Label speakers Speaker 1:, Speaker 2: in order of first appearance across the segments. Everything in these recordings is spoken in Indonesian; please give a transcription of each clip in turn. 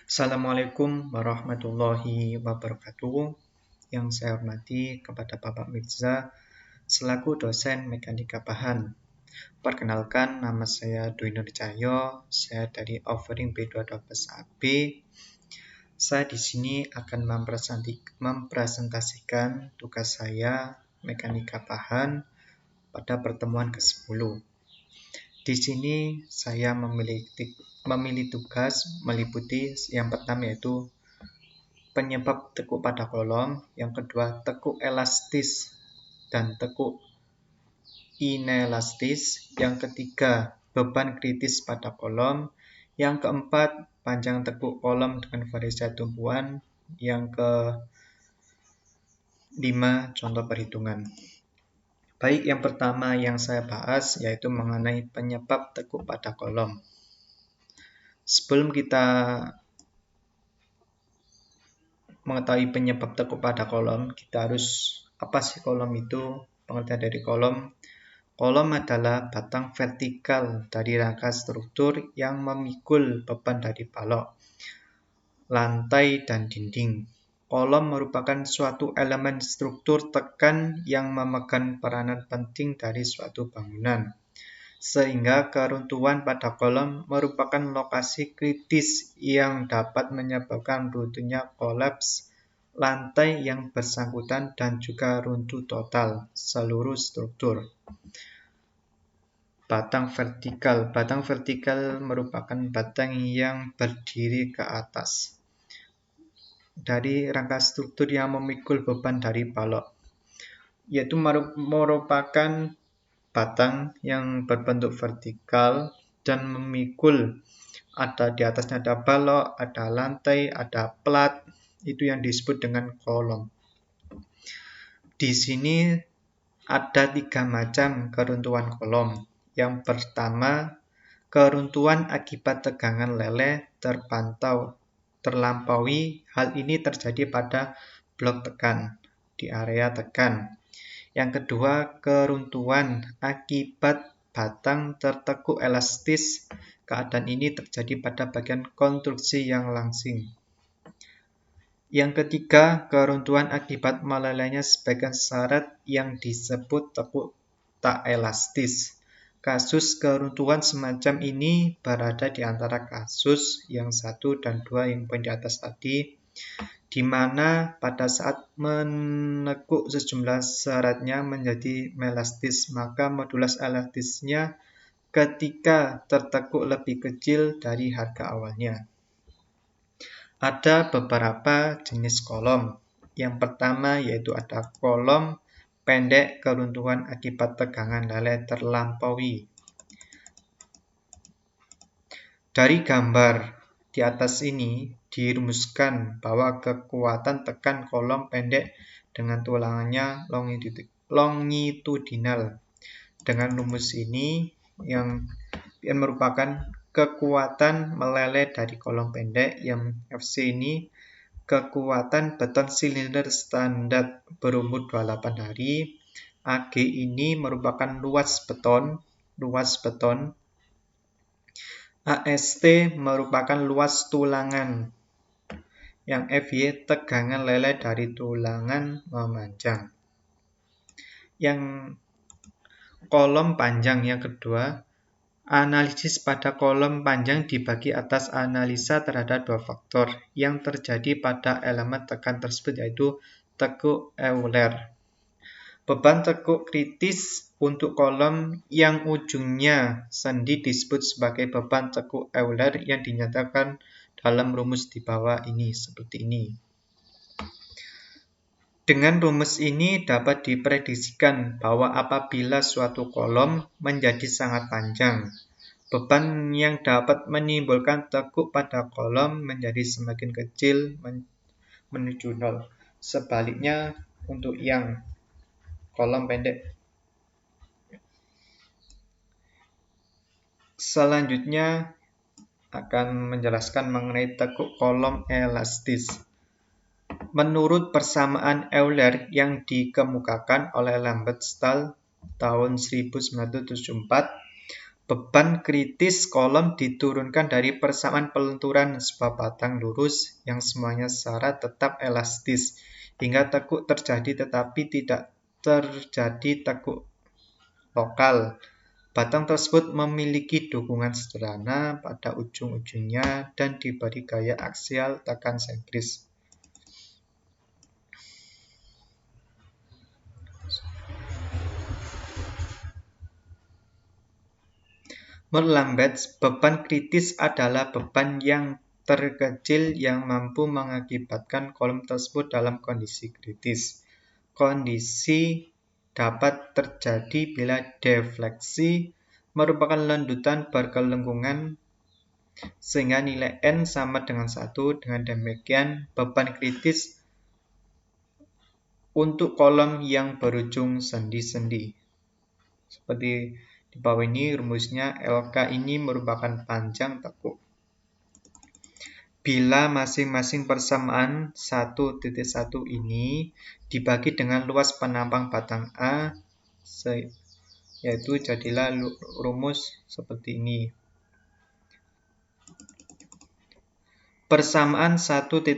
Speaker 1: Assalamualaikum warahmatullahi wabarakatuh. Yang saya hormati kepada Bapak Mirza selaku dosen Mekanika Bahan. Perkenalkan, nama saya Dwi Nurcahyo, saya dari Offering B212AB. Saya di sini akan mempresentasikan tugas saya Mekanika Bahan pada pertemuan ke-10. Di sini saya memilih tugas meliputi yang pertama yaitu penyebab tekuk pada kolom, yang kedua tekuk elastis dan tekuk inelastis, yang ketiga beban kritis pada kolom, yang keempat panjang tekuk kolom dengan variasi tumpuan, yang kelima contoh perhitungan. Baik, yang pertama yang saya bahas yaitu mengenai penyebab tekuk pada kolom. Sebelum kita mengetahui penyebab tekuk pada kolom, kita harus apa sih kolom itu? Pengertian dari kolom. Kolom adalah batang vertikal dari rangka struktur yang memikul beban dari balok, lantai, dan dinding. Kolom merupakan suatu elemen struktur tekan yang memegang peranan penting dari suatu bangunan, sehingga keruntuhan pada kolom merupakan lokasi kritis yang dapat menyebabkan runtuhnya kolaps lantai yang bersangkutan dan juga runtuh total seluruh struktur. Batang vertikal. Batang vertikal merupakan batang yang berdiri ke atas dari rangka struktur yang memikul beban dari balok, yaitu merupakan batang yang berbentuk vertikal dan memikul, ada di atasnya ada balok, ada lantai, ada plat, itu yang disebut dengan kolom. Di sini ada 3 macam keruntuhan kolom. Yang pertama, keruntuhan akibat tegangan leleh terlampaui. Hal ini terjadi pada blok tekan, di area tekan. Yang kedua, keruntuhan akibat batang tertekuk elastis. Keadaan ini terjadi pada bagian konstruksi yang langsing. Yang ketiga, keruntuhan akibat melelehnya sebagian syarat yang disebut tekuk tak elastis. Kasus keruntuhan semacam ini berada di antara kasus yang 1 dan 2 yang poin di atas tadi, di mana pada saat menekuk sejumlah syaratnya menjadi melastis, maka modulus elastisnya ketika tertekuk lebih kecil dari harga awalnya. Ada beberapa jenis kolom. Yang pertama yaitu ada kolom pendek keruntuhan akibat tegangan leleh terlampaui. Dari gambar di atas ini dirumuskan bahwa kekuatan tekan kolom pendek dengan tulangannya longitudinal. Dengan rumus ini yang merupakan kekuatan meleleh dari kolom pendek, yang FC ini kekuatan beton silinder standar berumur 28 hari. AG ini merupakan luas beton. AST merupakan luas tulangan. Yang FY tegangan leleh dari tulangan memanjang. Yang kolom panjang yang kedua, analisis pada kolom panjang dibagi atas analisa terhadap 2 faktor yang terjadi pada elemen tekan tersebut, yaitu tekuk Euler. Beban tekuk kritis untuk kolom yang ujungnya sendi disebut sebagai beban tekuk Euler yang dinyatakan dalam rumus di bawah ini, seperti ini. Dengan rumus ini dapat diprediksikan bahwa apabila suatu kolom menjadi sangat panjang, beban yang dapat menimbulkan tekuk pada kolom menjadi semakin kecil menuju 0. Sebaliknya untuk yang kolom pendek. Selanjutnya akan menjelaskan mengenai tekuk kolom elastis. Menurut persamaan Euler yang dikemukakan oleh Lambert Stahl tahun 1974, Beban kritis kolom diturunkan dari persamaan pelenturan sebuah batang lurus yang semuanya secara tetap elastis, hingga tekuk terjadi tetapi tidak terjadi tekuk lokal. Batang tersebut memiliki dukungan sederhana pada ujung-ujungnya dan diberi gaya aksial tekan sentris. Menurut Lambert, beban kritis adalah beban yang terkecil yang mampu mengakibatkan kolom tersebut dalam kondisi kritis. Kondisi dapat terjadi bila defleksi merupakan lanjutan berkelengkungan sehingga nilai N sama dengan 1. Dengan demikian, beban kritis untuk kolom yang berujung sendi-sendi. Seperti di bawah ini rumusnya, LK ini merupakan panjang tekuk. Bila masing-masing persamaan 1.1 ini dibagi dengan luas penampang batang A, yaitu jadilah rumus seperti ini. Persamaan 1.3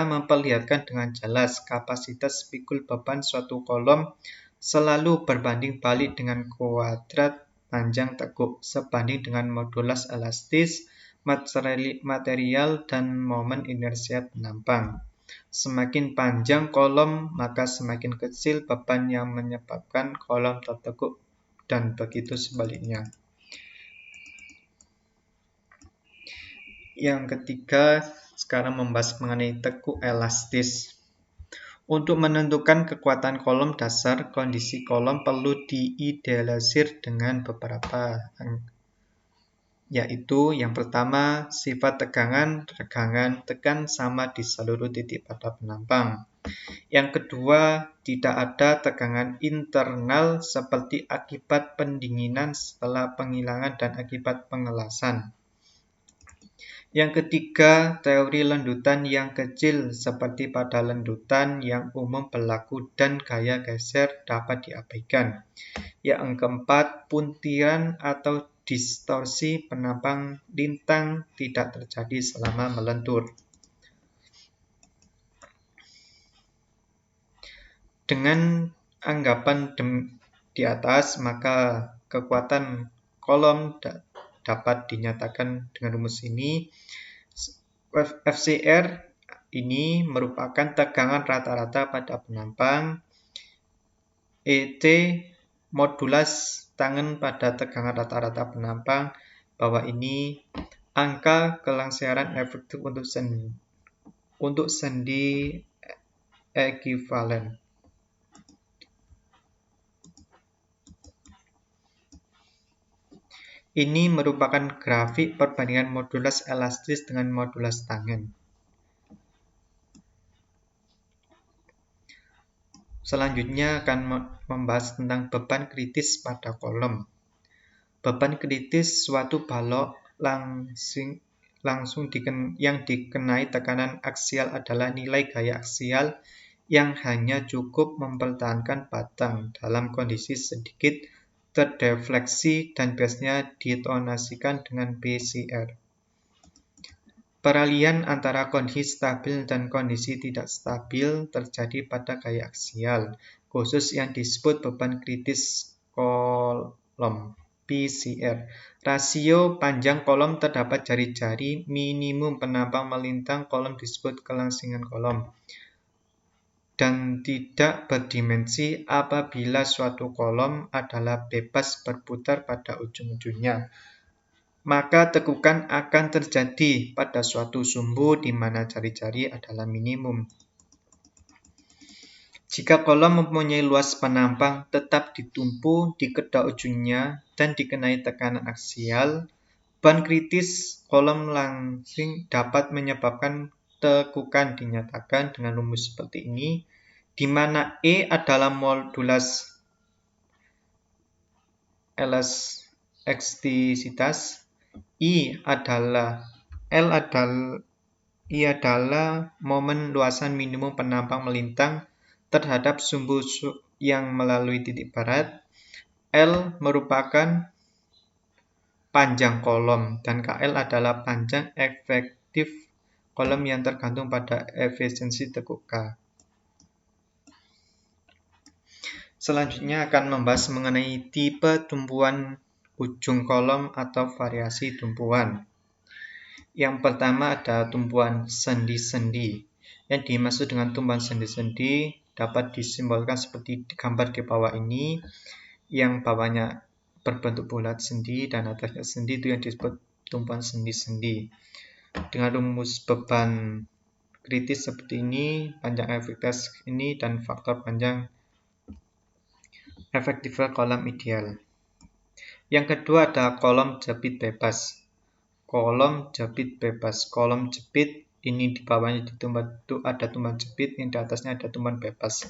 Speaker 1: memperlihatkan dengan jelas kapasitas pikul beban suatu kolom selalu berbanding balik dengan kuadrat panjang tekuk sebanding dengan modulus elastis, material, dan momen inersia penampang. Semakin panjang kolom, maka semakin kecil beban yang menyebabkan kolom tertekuk, dan begitu sebaliknya. Yang ketiga, sekarang membahas mengenai tekuk elastis. Untuk menentukan kekuatan kolom dasar, kondisi kolom perlu diidealisir dengan beberapa, yaitu yang pertama, sifat tegangan, regangan, tekan sama di seluruh titik pada penampang. Yang kedua, tidak ada tegangan internal seperti akibat pendinginan setelah penghilangan dan akibat pengelasan. Yang ketiga, teori lendutan yang kecil seperti pada lendutan yang umum berlaku dan gaya geser dapat diabaikan. Yang keempat, puntiran atau distorsi penampang lintang tidak terjadi selama melentur. Dengan anggapan di atas, maka kekuatan kolom dapat dinyatakan dengan rumus ini. FCR ini merupakan tegangan rata-rata pada penampang. ET modulus tangen pada tegangan rata-rata penampang. Bawah ini angka kelangsaran efektif untuk sendi ekivalen. Ini merupakan grafik perbandingan modulus elastis dengan modulus tangen. Selanjutnya akan membahas tentang beban kritis pada kolom. Beban kritis suatu balok yang dikenai tekanan aksial adalah nilai gaya aksial yang hanya cukup mempertahankan batang dalam kondisi sedikit terdefleksi dan biasanya ditonasikan dengan BCR. Peralihan antara kondisi stabil dan kondisi tidak stabil terjadi pada gaya aksial, khusus yang disebut beban kritis kolom, PCR. Rasio panjang kolom terdapat jari-jari, minimum penampang melintang kolom disebut kelangsingan kolom, dan tidak berdimensi apabila suatu kolom adalah bebas berputar pada ujung-ujungnya. Maka tekukan akan terjadi pada suatu sumbu di mana jari-jari adalah minimum. Jika kolom mempunyai luas penampang tetap ditumpu di kedua ujungnya dan dikenai tekanan aksial, beban kritis kolom langsing dapat menyebabkan tekukan dinyatakan dengan rumus seperti ini, di mana E adalah modulus elastisitas, I adalah momen luasan minimum penampang melintang terhadap sumbu yang melalui titik barat, L merupakan panjang kolom, dan KL adalah panjang efektif kolom yang tergantung pada efisiensi tekuk K. Selanjutnya akan membahas mengenai tipe tumpuan ujung kolom atau variasi tumpuan. Yang pertama ada tumpuan sendi-sendi. Yang dimaksud dengan tumpuan sendi-sendi dapat disimbolkan seperti gambar di bawah ini, yang bawahnya berbentuk bulat sendi dan atasnya sendi, itu yang disebut tumpuan sendi-sendi. Dengan rumus beban kritis seperti ini, panjang efektivitas ini, dan faktor panjang efektifnya kolom ideal. Yang kedua ada kolom jepit bebas. Kolom jepit bebas. Kolom jepit ini di bawahnya itu ada tumpuan jepit, yang di atasnya ada tumpuan bebas.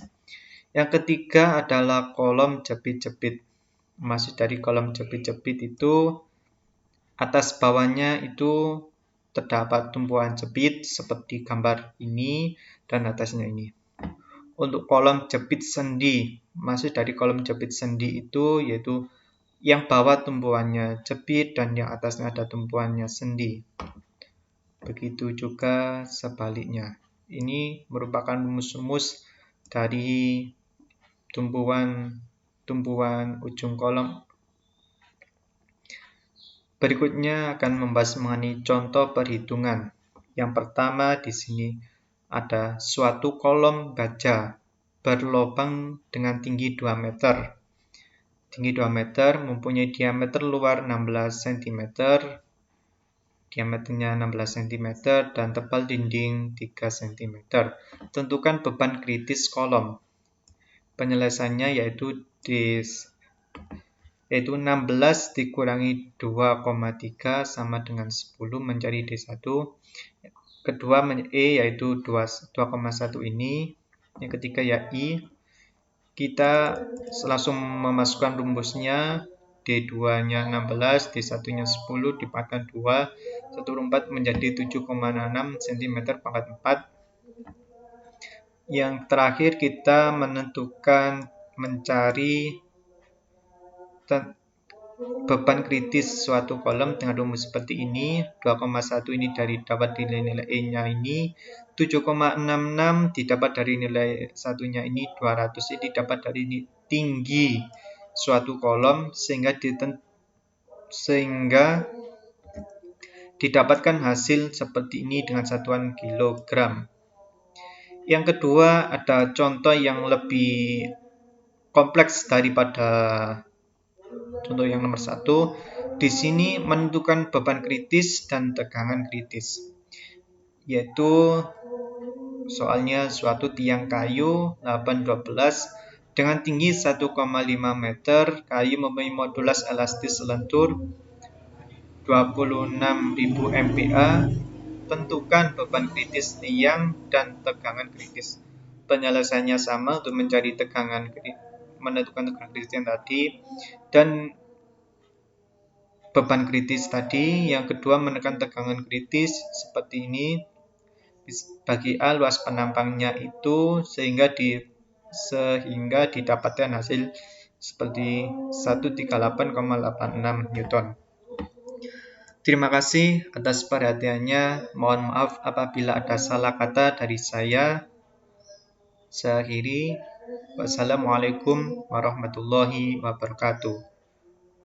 Speaker 1: Yang ketiga adalah kolom jepit-jepit. Maksud dari kolom jepit-jepit itu atas bawahnya itu terdapat tumpuan jepit seperti gambar ini dan atasnya ini. Untuk kolom jepit sendi, maksud dari kolom jepit sendi itu yaitu yang bawah tumpuannya jepit dan yang atasnya ada tumpuannya sendi. Begitu juga sebaliknya. Ini merupakan rumus-rumus dari tumpuan ujung kolom. Berikutnya akan membahas mengenai contoh perhitungan. Yang pertama di sini ada suatu kolom baja berlobang dengan tinggi 2 meter. Tinggi 2 meter, mempunyai diameter luar 16 cm, diameternya 16 cm, dan tebal dinding 3 cm. Tentukan beban kritis kolom. Penyelesaiannya yaitu 16 dikurangi 2,3 sama dengan 10 mencari D1. Kedua E yaitu 2,1 ini. Yang ketiga ya I. Kita langsung memasukkan rumusnya. D2-nya 16, D1-nya 10 dipangkat 2, 1/4 menjadi 7,6 cm pangkat 4. Yang terakhir kita mencari beban kritis suatu kolom dengan rumus seperti ini. 2,1 ini dapat dari nilai E-nya ini, 7,66 didapat dari nilai satunya ini, 200 ini dapat dari tinggi suatu kolom, sehingga didapatkan hasil seperti ini dengan satuan kilogram. Yang kedua ada contoh yang lebih kompleks daripada contoh yang nomor 1. Di sini menentukan beban kritis dan tegangan kritis. Yaitu soalnya suatu tiang kayu 812 dengan tinggi 1,5 meter, kayu mempunyai modulus elastis lentur 26.000 MPa. Tentukan beban kritis tiang dan tegangan kritis. Penyelesaiannya sama untuk mencari menentukan tegangan kritis yang tadi dan beban kritis tadi. Yang kedua menekan tegangan kritis seperti ini. Bagi A luas penampangnya itu sehingga didapatkan hasil seperti 138,86 Newton. Terima kasih atas perhatiannya. Mohon maaf apabila ada salah kata dari saya. Saya akhiri. Wassalamualaikum warahmatullahi wabarakatuh.